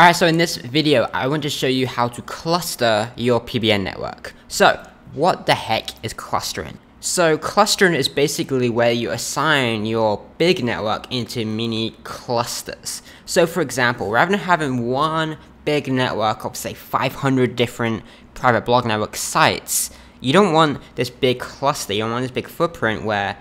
Alright, so in this video, I want to show you how to cluster your PBN network. So, what the heck is clustering? So, clustering is basically where you assign your big network into mini clusters. So, for example, rather than having one big network of, say, 500 different private blog network sites, you don't want this big cluster, you don't want this big footprint where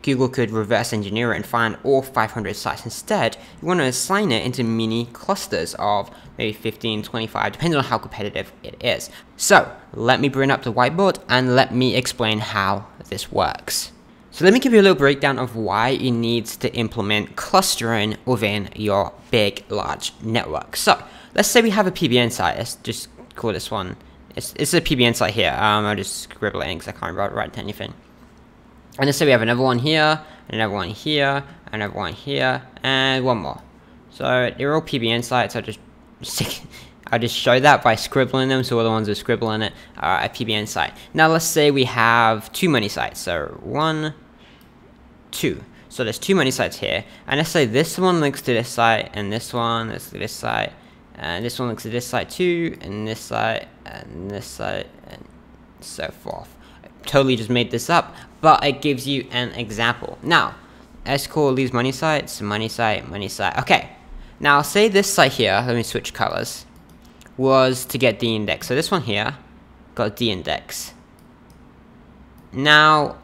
Google could reverse engineer it and find all 500 sites. Instead, you want to assign it into mini clusters of maybe 15, 25, depending on how competitive it is. So, let me bring up the whiteboard and let me explain how this works. So let me give you a little breakdown of why you need to implement clustering within your big, large network. So, let's say we have a PBN site. Let's just call this one. It's a PBN site here. I'll just scribble it in because I can't write anything. And let's say we have another one here, another one here, another one here, and one more. So they're all PBN sites. I'll just show that by scribbling them, so all the ones that scribble in it are a PBN site. Now let's say we have two money sites. So 1, 2. So there's two money sites here. And let's say this one links to this site, and this one links to this site, and this one links to this site too, and this site, and so forth. Totally just made this up, but it gives you an example. Now, let's call these money sites, money site, money site. Okay, now say this site here, let me switch colors, was to get the index. So this one here got the index. Now,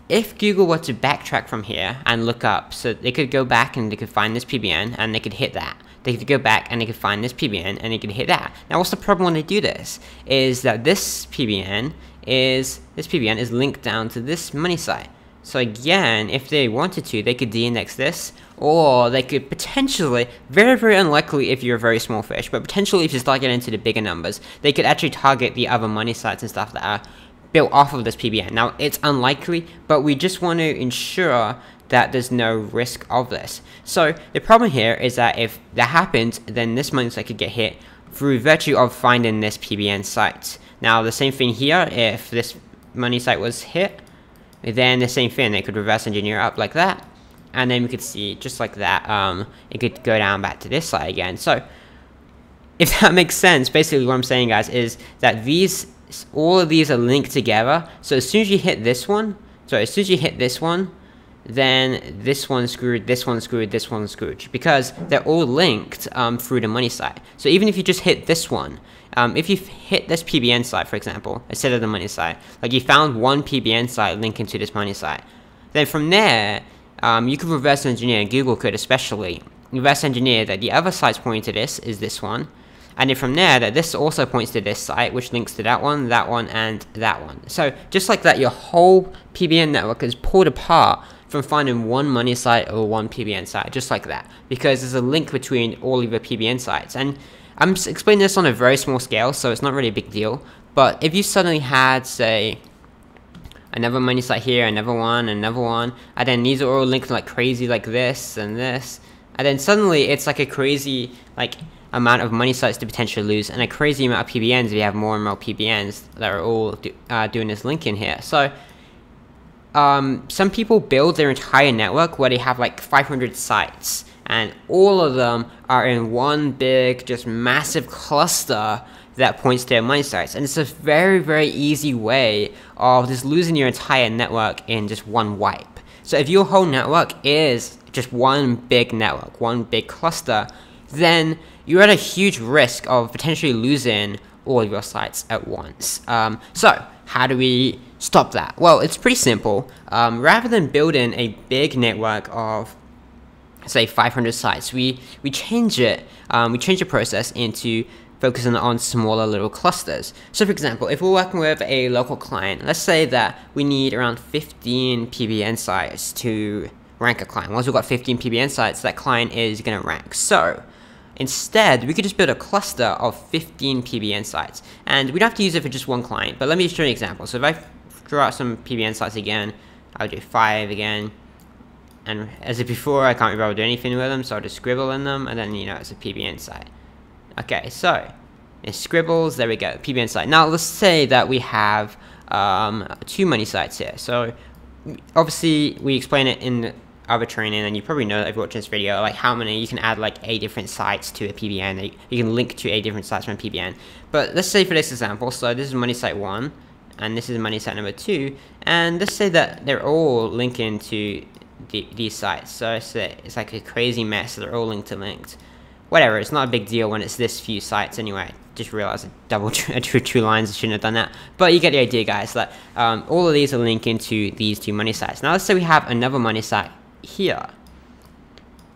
if Google were to backtrack from here and look up, so they could go back and they could find this PBN and they could hit that. They could go back and they could find this PBN and they could hit that. Now, what's the problem when they do this? Is that this PBN is linked down to this money site. So again, if they wanted to, they could de-index this, or they could potentially, very, very unlikely if you're a very small fish, but potentially if you start getting into the bigger numbers, they could actually target the other money sites and stuff that are built off of this PBN. Now, it's unlikely, but we just want to ensure that there's no risk of this. So the problem here is that if that happens, then this money site could get hit through virtue of finding this PBN site. Now the same thing here, if this money site was hit, then the same thing, they could reverse engineer up like that, and then we could see just like that, it could go down back to this site again. So if that makes sense, basically what I'm saying, guys, is that all of these are linked together. So as soon as you hit this one, then this one's screwed, this one's screwed, this one's screwed, because they're all linked through the money site. So even if you just hit this one, if you hit this PBN site, for example, instead of the money site, like you found one PBN site linking to this money site, then from there, you could reverse engineer, Google could especially, reverse engineer that the other sites pointing to this is this one, and then from there, that this also points to this site, which links to that one, and that one. So just like that, your whole PBN network is pulled apart from finding one money site or one PBN site, just like that, because there's a link between all of the PBN sites. And I'm explaining this on a very small scale, so it's not really a big deal, but if you suddenly had, say, another money site here, another one, and then these are all linked like crazy, like this, and then suddenly it's like a crazy, like, amount of money sites to potentially lose, and a crazy amount of PBNs if you have more and more PBNs that are all doing this linking here. So some people build their entire network where they have like 500 sites, and all of them are in one big, just massive cluster that points to their money sites. And it's a very, very easy way of just losing your entire network in just one wipe. So if your whole network is just one big network, one big cluster, then you're at a huge risk of potentially losing all of your sites at once. So how do we stop that? Well, it's pretty simple. Rather than building a big network of, say, 500 sites, we change it. We change the process into focusing on smaller little clusters. So for example, if we're working with a local client, let's say that we need around 15 PBN sites to rank a client. Once we've got 15 PBN sites, that client is going to rank. So instead, we could just build a cluster of 15 PBN sites. And we don't have to use it for just one client, but let me show you an example. So if I draw out some PBN sites again, I'll do 5 again. And as if before, I can't be able to do anything with them, so I'll just scribble in them, and then, you know, it's a PBN site. Okay, so it scribbles, there we go, PBN site. Now, let's say that we have two money sites here. So obviously, we explain it in other training, and you probably know that if you're watching this video, like how many you can add like 8 different sites to a PBN. You can link to 8 different sites from a PBN. But let's say for this example, so this is money site 1, and this is money site number 2, and let's say that they're all linking to these sites. So it's like a crazy mess. They're all linked. Whatever, it's not a big deal when it's this few sites anyway. Just realized I drew 2 lines. I shouldn't have done that. But you get the idea, guys, that all of these are linking to these 2 money sites. Now let's say we have another money site here.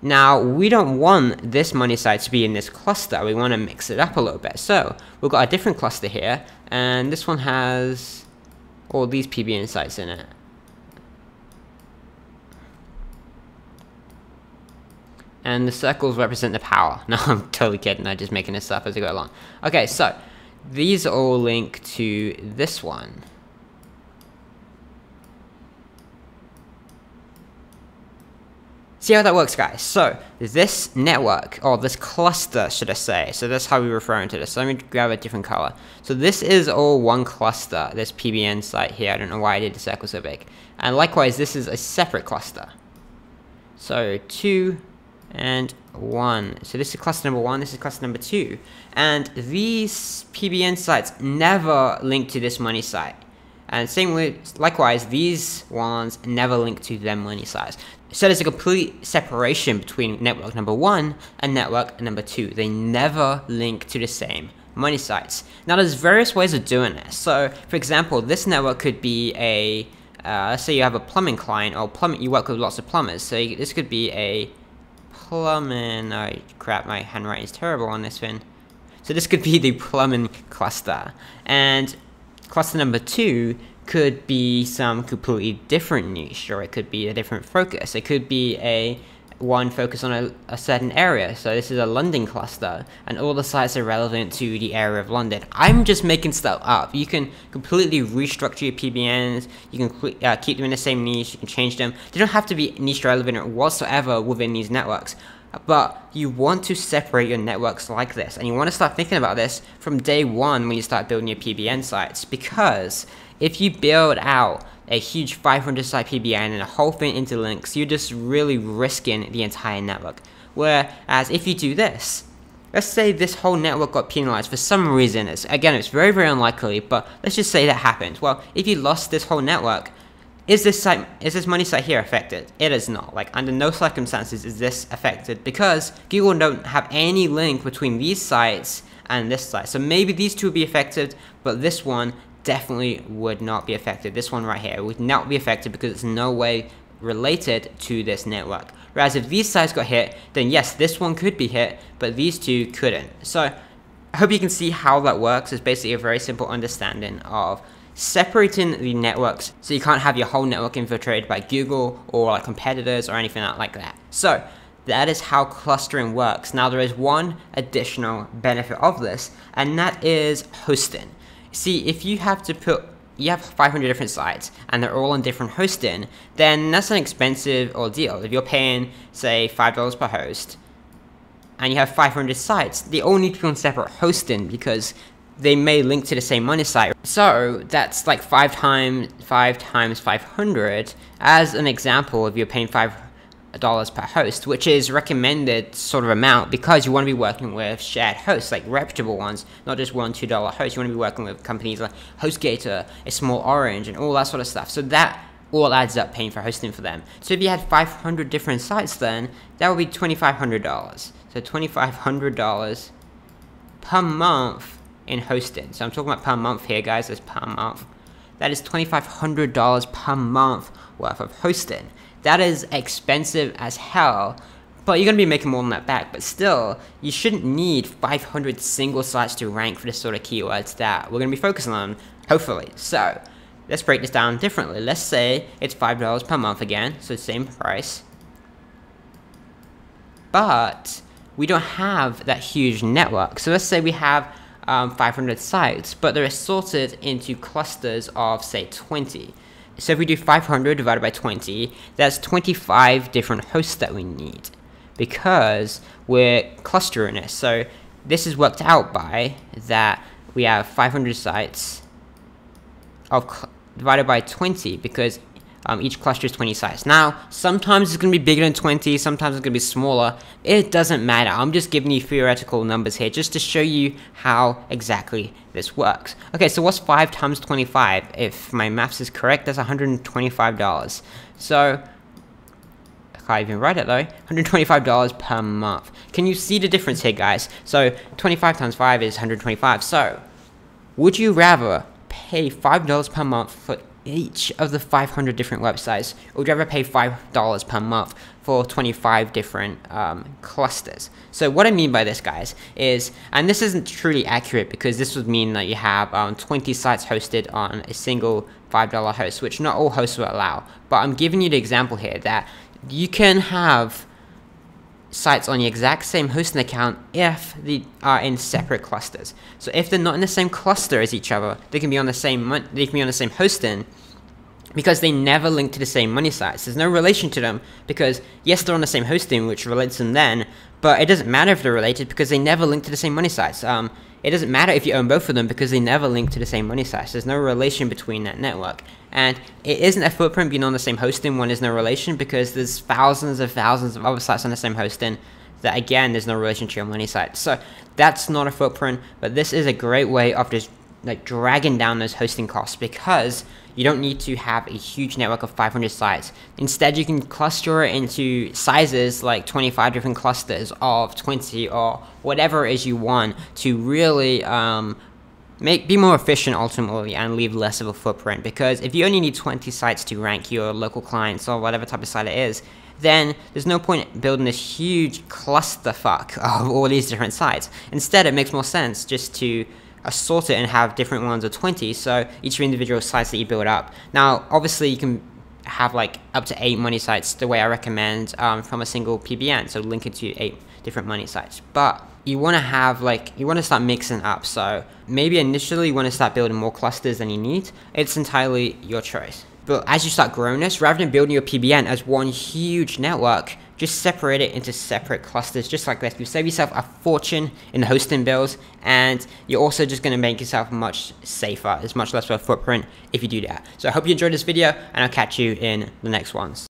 Now we don't want this money site to be in this cluster. We want to mix it up a little bit. So we've got a different cluster here, and this one has all these PBN sites in it. And the circles represent the power. No, I'm totally kidding. I'm just making this up as I go along. Okay, so these all link to this one. See how that works, guys? So this network, or this cluster, should I say? So that's how we're referring to this. So let me grab a different color. So this is all one cluster, this PBN site here. I don't know why I did the circle so big. And likewise, this is a separate cluster. So 2 and 1. So this is cluster number 1, this is cluster number 2. And these PBN sites never link to this money site. And same with, likewise, these ones never link to them money sites. So there's a complete separation between network number 1 and network number 2. They never link to the same money sites. Now there's various ways of doing this. So for example, this network could be a, let's say you have a plumbing client, or you work with lots of plumbers. So this could be a plumbing, oh crap, my handwriting is terrible on this thing. So this could be the plumbing cluster, and cluster number 2 could be some completely different niche, or it could be a different focus. It could be one focus on a certain area. So this is a London cluster, and all the sites are relevant to the area of London. I'm just making stuff up. You can completely restructure your PBNs. You can keep them in the same niche. You can change them. They don't have to be niche relevant whatsoever within these networks. But you want to separate your networks like this, and you want to start thinking about this from day 1 when you start building your PBN sites, because if you build out a huge 500 site PBN and the whole thing interlinks, you're just really risking the entire network. Whereas if you do this, let's say this whole network got penalized for some reason. It's very, very unlikely, but let's just say that happened. Well, if you lost this whole network, is this money site here affected? It is not. Like, under no circumstances is this affected, because Google don't have any link between these sites and this site. So maybe these 2 would be affected, but this one definitely would not be affected. This one right here would not be affected because it's no way related to this network. Whereas if these sites got hit, then yes, this one could be hit, but these 2 couldn't. So I hope you can see how that works. It's basically a very simple understanding of separating the networks, so you can't have your whole network infiltrated by Google or like competitors or anything like that. So that is how clustering works. Now there is one additional benefit of this, and that is hosting. See, if you have 500 different sites and they're all on different hosting, then that's an expensive ordeal. If you're paying, say, $5 per host, and you have 500 sites, they all need to be on separate hosting because they may link to the same money site. So that's like 5 times 500 as an example. If you're paying $5 per host, which is recommended sort of amount, because you want to be working with shared hosts, like reputable ones, not just $1, $2 hosts. You want to be working with companies like HostGator, a Small Orange, and all that sort of stuff. So that all adds up paying for hosting for them. So if you had 500 different sites, then that would be $2,500. So $2,500 per month in hosting. So I'm talking about per month here, guys. That's per month. That is $2,500 per month worth of hosting. That is expensive as hell, but you're going to be making more than that back. But still, you shouldn't need 500 single sites to rank for the sort of keywords that we're going to be focusing on, hopefully. So let's break this down differently. Let's say it's $5 per month again, so same price. But we don't have that huge network. So let's say we have 500 sites, but they're sorted into clusters of, say, 20. So if we do 500 divided by 20, that's 25 different hosts that we need, because we're clustering it. So this is worked out by that we have 500 sites divided by 20, because Each cluster is 20 sites. Now, sometimes it's going to be bigger than 20, sometimes it's going to be smaller. It doesn't matter. I'm just giving you theoretical numbers here just to show you how exactly this works. Okay, so what's 5 times 25? If my maths is correct, that's $125. So, I can't even write it though. $125 per month. Can you see the difference here, guys? So 25 times 5 is 125. So would you rather pay $5 per month for each of the 500 different websites, or would you rather pay $5 per month for 25 different clusters? So what I mean by this, guys, is, and this isn't truly accurate because this would mean that you have 20 sites hosted on a single $5 host, which not all hosts will allow. But I'm giving you the example here that you can have sites on the exact same hosting account if they are in separate clusters. So if they're not in the same cluster as each other, they can be on the same hosting because they never link to the same money sites. There's no relation to them because yes, they're on the same hosting, which relates them then, but it doesn't matter if they're related because they never link to the same money sites. It doesn't matter if you own both of them because they never link to the same money sites. There's no relation between that network. And it isn't a footprint being on the same hosting when there's no relation, because there's thousands of other sites on the same hosting that, again, there's no relation to your money site. So that's not a footprint, but this is a great way of just like dragging down those hosting costs, because you don't need to have a huge network of 500 sites. Instead, you can cluster it into sizes like 25 different clusters of 20 or whatever it is you want to really be more efficient ultimately and leave less of a footprint. Because if you only need 20 sites to rank your local clients or whatever type of site it is, then there's no point building this huge clusterfuck of all these different sites. Instead, it makes more sense just to sort it and have different ones of 20, so each individual sites that you build up. Now, obviously, you can have like up to 8 money sites the way I recommend from a single PBN, so link it to 8 different money sites. But you want to have you want to start mixing up. So maybe initially you want to start building more clusters than you need. It's entirely your choice. But as you start growing this, rather than building your PBN as one huge network, just separate it into separate clusters, just like this. You save yourself a fortune in the hosting bills, and you're also just going to make yourself much safer. It's much less of a footprint if you do that. So I hope you enjoyed this video, and I'll catch you in the next ones.